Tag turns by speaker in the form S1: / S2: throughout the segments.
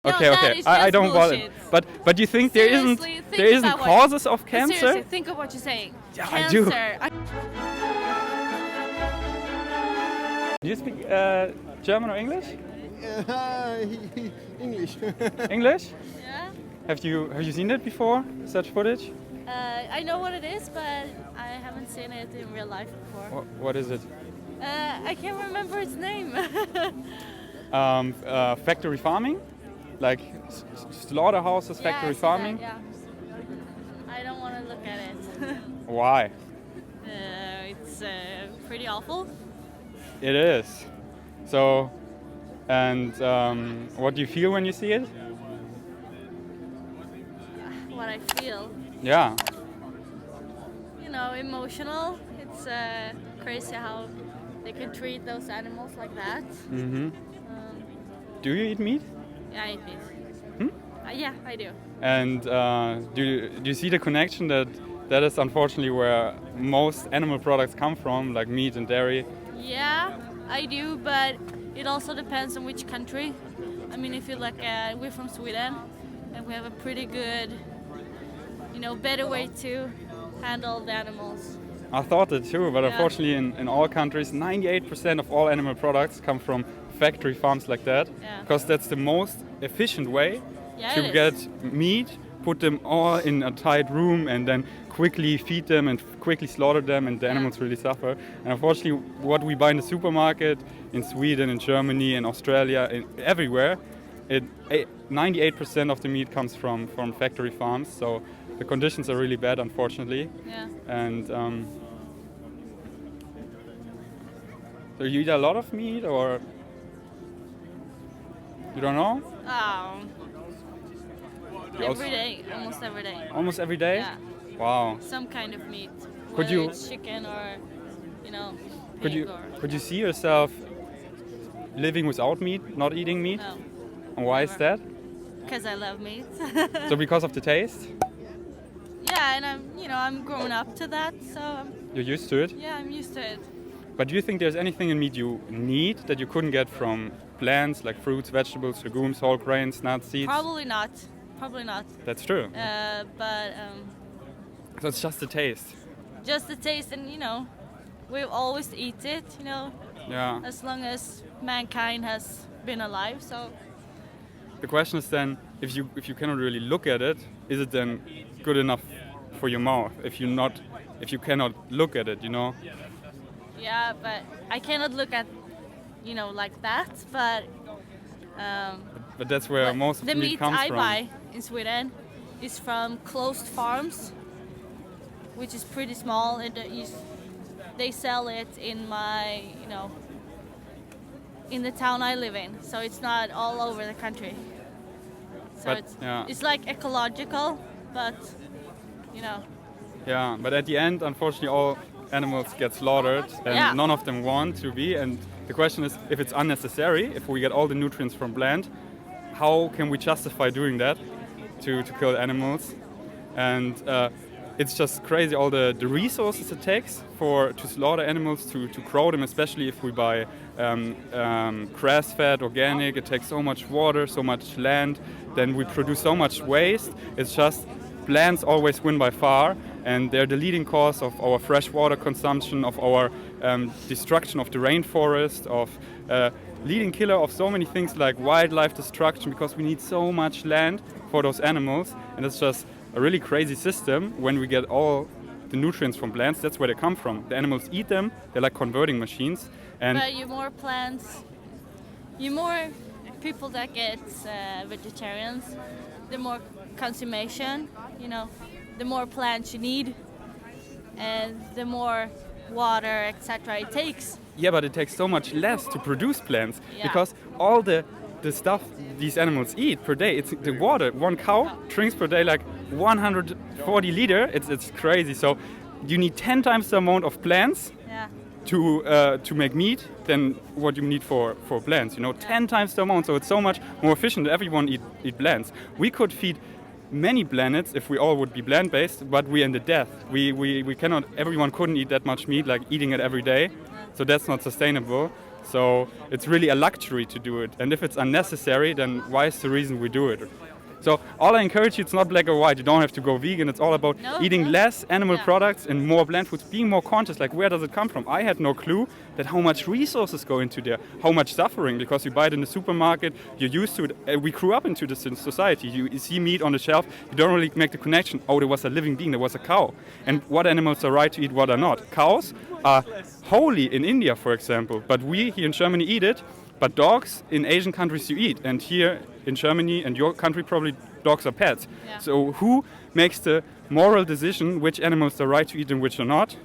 S1: Okay,
S2: No,
S1: okay.
S2: that is
S1: I
S2: just
S1: don't want it.
S2: bullshit.
S1: But do you think there
S2: Seriously, think
S1: isn't
S2: about what-
S1: causes of cancer?
S2: Seriously, think of what you're saying.
S1: Yeah, I do.
S2: Cancer.
S1: Do you speak German or English?
S3: English.
S1: English?
S2: Yeah.
S1: Have you seen it before? Such footage?
S2: I know what it is, but I haven't seen it in real life before.
S1: What is it?
S2: I can't remember its name.
S1: Factory farming, like slaughterhouses,
S2: Yeah, I
S1: factory
S2: see
S1: farming.
S2: that, yeah. I don't want to look at it.
S1: Why?
S2: It's pretty awful.
S1: It is. So, and what do you feel when you see it?
S2: What I feel,
S1: Yeah.
S2: emotional. It's crazy how they can treat those animals like that.
S1: Mm-hmm. Do you eat meat?
S2: Yeah, I eat meat. Yeah, I do.
S1: And do you see the connection that is unfortunately where most animal products come from, like meat and dairy?
S2: Yeah, I do, but it also depends on which country. I mean, if you look at, we're from Sweden, and we have a pretty good, better way to handle the animals.
S1: I thought that too, but
S2: Yeah.
S1: unfortunately in all countries, 98% of all animal products come from factory farms like that,
S2: Yeah.
S1: because that's the most efficient way
S2: Yeah,
S1: to
S2: it
S1: get
S2: is.
S1: meat, put them all in a tight room and then quickly feed them and quickly slaughter them, and the animals really suffer. And unfortunately what we buy in the supermarket in Sweden, in Germany, in Australia, everywhere, 98% of the meat comes from factory farms, so the conditions are really bad, unfortunately.
S2: Yeah.
S1: And so you eat a lot of meat, or you don't know?
S2: Every day, almost every day.
S1: Almost every day?
S2: Yeah.
S1: Wow.
S2: Some kind of meat.
S1: Could
S2: Whether
S1: you-
S2: it's chicken or,
S1: Could
S2: pig
S1: you
S2: or...
S1: could you see yourself living without meat, not eating meat?
S2: No,
S1: And why is that?
S2: because I love meat.
S1: So because of the taste?
S2: Yeah, and I'm growing up to that, so
S1: You're used to it?
S2: yeah, I'm used to it.
S1: But do you think there's anything in meat you need that you couldn't get from plants, like fruits, vegetables, legumes, whole grains, nuts, seeds?
S2: Probably not. Probably not.
S1: That's true.
S2: But
S1: So it's just the taste.
S2: just the taste, and we'll always eat it.
S1: Yeah.
S2: As long as mankind has been alive. So
S1: The question is then, if you cannot really look at it, is it then good enough for your mouth? If you cannot look at it,
S2: yeah, but I cannot look at like that. But
S1: But that's where most of
S2: the
S1: the meat
S2: meat
S1: comes
S2: I
S1: from.
S2: buy in Sweden is from closed farms, which is pretty small, and they sell it in my in the town I live in. So it's not all over the country. So
S1: But, yeah.
S2: it's like ecological, but
S1: Yeah, but at the end, unfortunately, all animals get slaughtered, and
S2: Yeah.
S1: none of them want to be. And the question is, if it's unnecessary, if we get all the nutrients from plant, how can we justify doing that to kill animals? And it's just crazy, all the resources it takes to slaughter animals, to grow them, especially if we buy grass-fed, organic. It takes so much water, so much land, then we produce so much waste. It's just plants always win by far, and they're the leading cause of our freshwater consumption, of our destruction of the rainforest, of leading killer of so many things like wildlife destruction, because we need so much land for those animals, and it's just a really crazy system. When we get all the nutrients from plants, that's where they come from. The animals eat them, they're like converting machines. And
S2: but you more plants, you more people that get vegetarians, the more consumption, the more plants you need, and the more water, etc. it takes.
S1: yeah, but it takes so much less to produce plants,
S2: Yeah.
S1: because all the stuff these animals eat per day, it's the water. One cow drinks per day like 140 liter. It's crazy. So you need 10 times the amount of plants
S2: Yeah.
S1: to make meat than what you need for plants. 10 times the amount. So it's so much more efficient. Everyone eat plants. We could feed many planets if we all would be plant-based, but we end at death. We cannot. Everyone couldn't eat that much meat, like eating it every day. So that's not sustainable. So it's really a luxury to do it. And if it's unnecessary, then why is the reason we do it? So all I encourage you, it's not black or white. You don't have to go vegan. It's all about eating less animal products and more plant foods, being more conscious, like where does it come from? I had no clue that how much resources go into there, how much suffering, because you buy it in the supermarket, you're used to it. We grew up into this in society. You see meat on the shelf, you don't really make the connection, oh, there was a living being, there was a cow. And what animals are right to eat, what are not. Cows are holy in India, for example, but we here in Germany eat it. But dogs in Asian countries you eat, and here in Germany and your country probably dogs are pets. Yeah. So who makes the moral decision which animals are right to eat and which are not?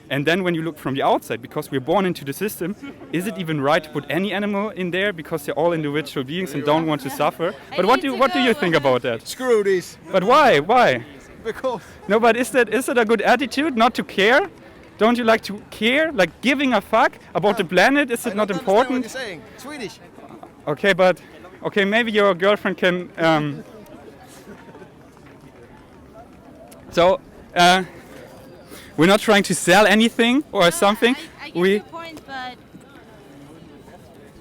S1: And then when you look from the outside, because we're born into the system, is it even right to put any animal in there because they're all individual beings and don't want to suffer? But what do you think about that?
S3: Screw this.
S1: But why? Why?
S3: Because.
S1: No, but is that a good attitude not to care? Don't you like to care? Like giving a fuck about the planet? Is it not important?
S3: What you're saying. Swedish.
S1: Okay, but maybe your girlfriend can. So we're not trying to sell anything or something.
S2: I get your point, but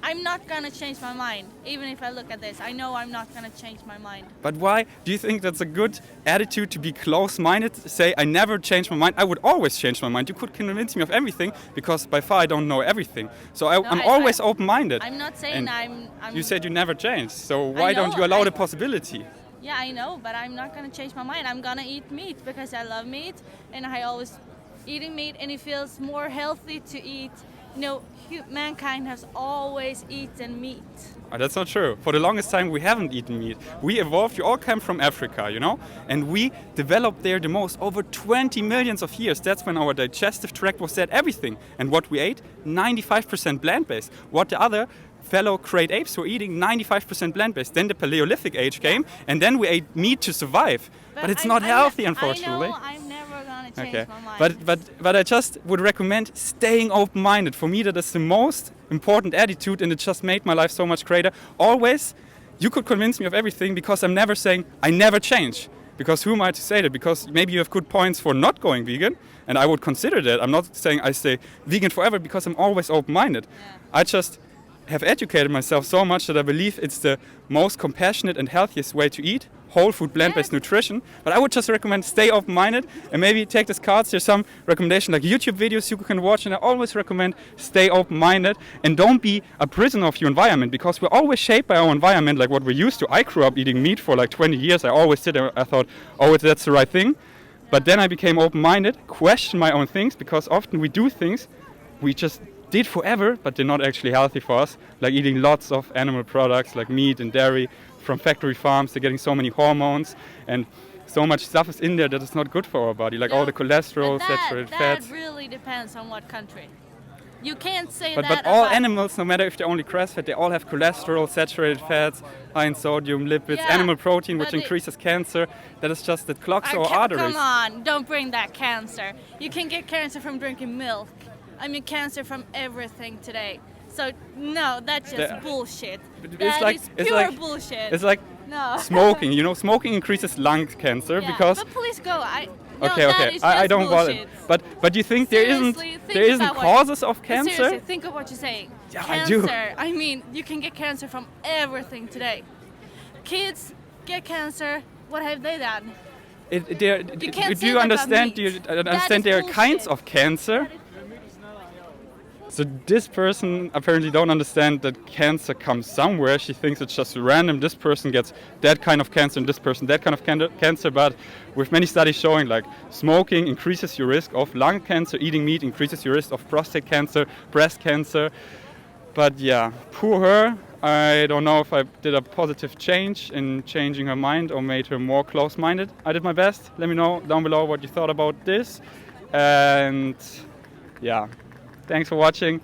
S2: I'm not gonna change my mind. Even if I look at this, I know I'm not gonna change my mind.
S1: But why? Do you think that's a good attitude to be close-minded? Say, I never change my mind. I would always change my mind. You could convince me of everything because by far I don't know everything. So I'm always open-minded.
S2: I'm not saying I'm.
S1: You said you never change. So why don't you allow the possibility?
S2: Yeah, I know, but I'm not gonna change my mind. I'm gonna eat meat because I love meat, and I always eating meat, and it feels more healthy to eat. You know, mankind has always eaten meat.
S1: Oh, that's not true. For the longest time, we haven't eaten meat. We evolved. You all came from Africa, you know, and we developed there the most over 20 millions of years. That's when our digestive tract was dead. Everything, and what we ate, 95% plant-based. What the other fellow great apes were eating, 95% plant-based. Then the Paleolithic age came, and then we ate meat to survive. But it's not healthy, unfortunately.
S2: I know, I'm never gonna change my mind.
S1: But I just would recommend staying open-minded. For me, that is the most important attitude, and it just made my life so much greater. Always, you could convince me of everything because I'm never saying I never change. Because who am I to say that? Because maybe you have good points for not going vegan, and I would consider that. I'm not saying I stay vegan forever because I'm always open-minded. Yeah. I just have educated myself so much that I believe it's the most compassionate and healthiest way to eat. Whole food, plant-based nutrition. But I would just recommend stay open-minded and maybe take this cards. There's some recommendation like YouTube videos you can watch, and I always recommend stay open-minded and don't be a prisoner of your environment, because we're always shaped by our environment, like what we're used to. I grew up eating meat for like 20 years. I always did. I thought, oh, that's the right thing. But then I became open-minded, questioned my own things, because often we do things we just did forever, but they're not actually healthy for us, like eating lots of animal products like meat and dairy from factory farms. They're getting so many hormones and so much stuff is in there that is not good for our body, like all the cholesterol, saturated fats.
S2: That really depends on what country. You can't say
S1: that. But all animals, no matter if they're only grass-fed, they all have cholesterol, saturated fats, high in sodium, lipids, animal protein, which increases cancer. That is just, that clogs our arteries.
S2: Come on, don't bring that cancer. You can get cancer from drinking milk. I mean, cancer from everything today. So, no, that's just bullshit. That is pure bullshit.
S1: It's like smoking. You know, smoking increases lung cancer because...
S2: But please go.
S1: Okay. I don't want it. But you think there isn't causes of cancer?
S2: Seriously, think of what you're saying.
S1: Yeah,
S2: cancer,
S1: I do.
S2: I mean, you can get cancer from everything today. Kids get cancer. What have they done?
S1: Do you understand there are kinds of cancer? So this person apparently don't understand that cancer comes somewhere. She thinks it's just random. This person gets that kind of cancer and this person that kind of cancer. But with many studies showing like smoking increases your risk of lung cancer, eating meat increases your risk of prostate cancer, breast cancer. But yeah, poor her. I don't know if I did a positive change in changing her mind or made her more close-minded. I did my best. Let me know down below what you thought about this. And yeah. Thanks for watching.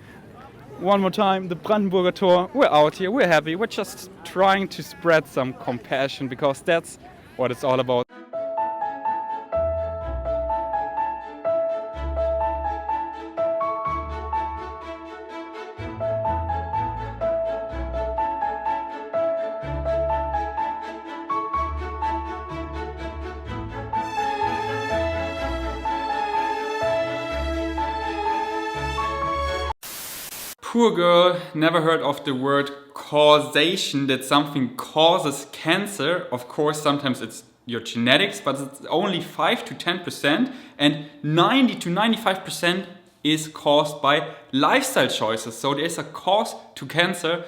S1: One more time, the Brandenburger Tor. We're out here, we're happy. We're just trying to spread some compassion because that's what it's all about. Poor girl, never heard of the word causation, that something causes cancer. Of course, sometimes it's your genetics, but it's only 5 to 10%, and 90 to 95% is caused by lifestyle choices. So there's a cause to cancer.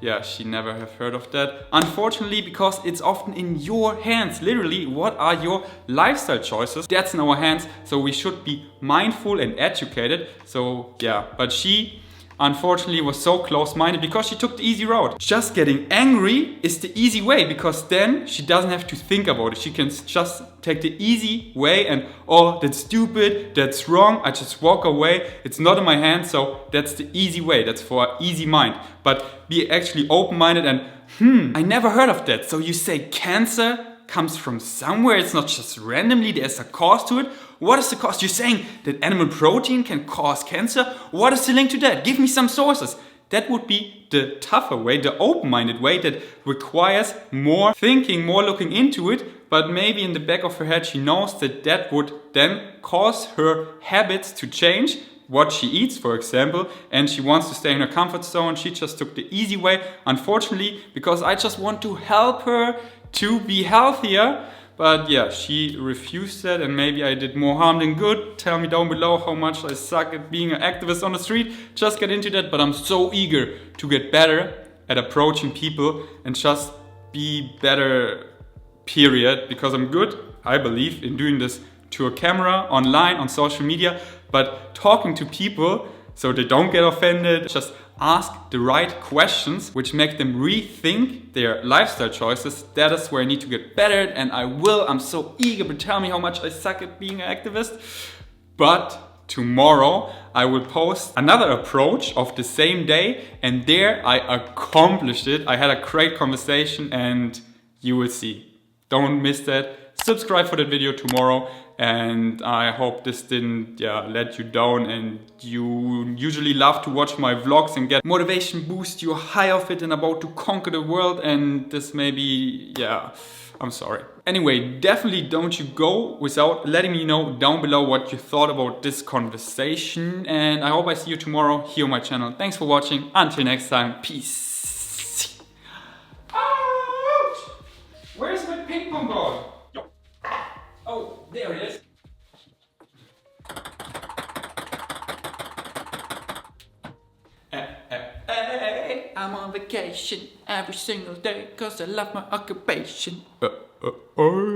S1: Yeah, she never have heard of that. Unfortunately, because it's often in your hands. Literally, what are your lifestyle choices? That's in our hands, so we should be mindful and educated. So yeah, but she unfortunately was so close-minded because she took the easy road. Just getting angry is the easy way, because then she doesn't have to think about it. She can just take the easy way and, oh, that's stupid, that's wrong, I just walk away, it's not in my hands, so that's the easy way. That's for an easy mind. But be actually open-minded and, I never heard of that. So you say cancer comes from somewhere, it's not just randomly, there's a cause to it. What is the cause? You're saying that animal protein can cause cancer? What is the link to that? Give me some sources. That would be the tougher way, the open-minded way that requires more thinking, more looking into it. But maybe in the back of her head she knows that that would then cause her habits to change, what she eats, for example, and she wants to stay in her comfort zone. She just took the easy way, unfortunately, because I just want to help her to be healthier. But yeah, she refused that, and maybe I did more harm than good. Tell me down below how much I suck at being an activist on the street. Just get into that, but I'm so eager to get better at approaching people and just be better, period, because I'm good, I believe, in doing this to a camera, online, on social media, but talking to people so they don't get offended, just ask the right questions which make them rethink their lifestyle choices. That is where I need to get better at, and I will. I'm so eager, but tell me how much I suck at being an activist. But tomorrow I will post another approach of the same day, and there I accomplished it. I had a great conversation, and you will see. Don't miss that. Subscribe for that video tomorrow, and I hope this didn't let you down, and you usually love to watch my vlogs and get motivation boost. You're high of it and about to conquer the world, and this maybe, I'm sorry. Anyway, definitely don't you go without letting me know down below what you thought about this conversation, and I hope I see you tomorrow here on my channel. Thanks for watching. Until next time, peace. Ouch! Where's my ping pong ball? Oh, there it is. Hey, I'm on vacation every single day 'cause I love my occupation.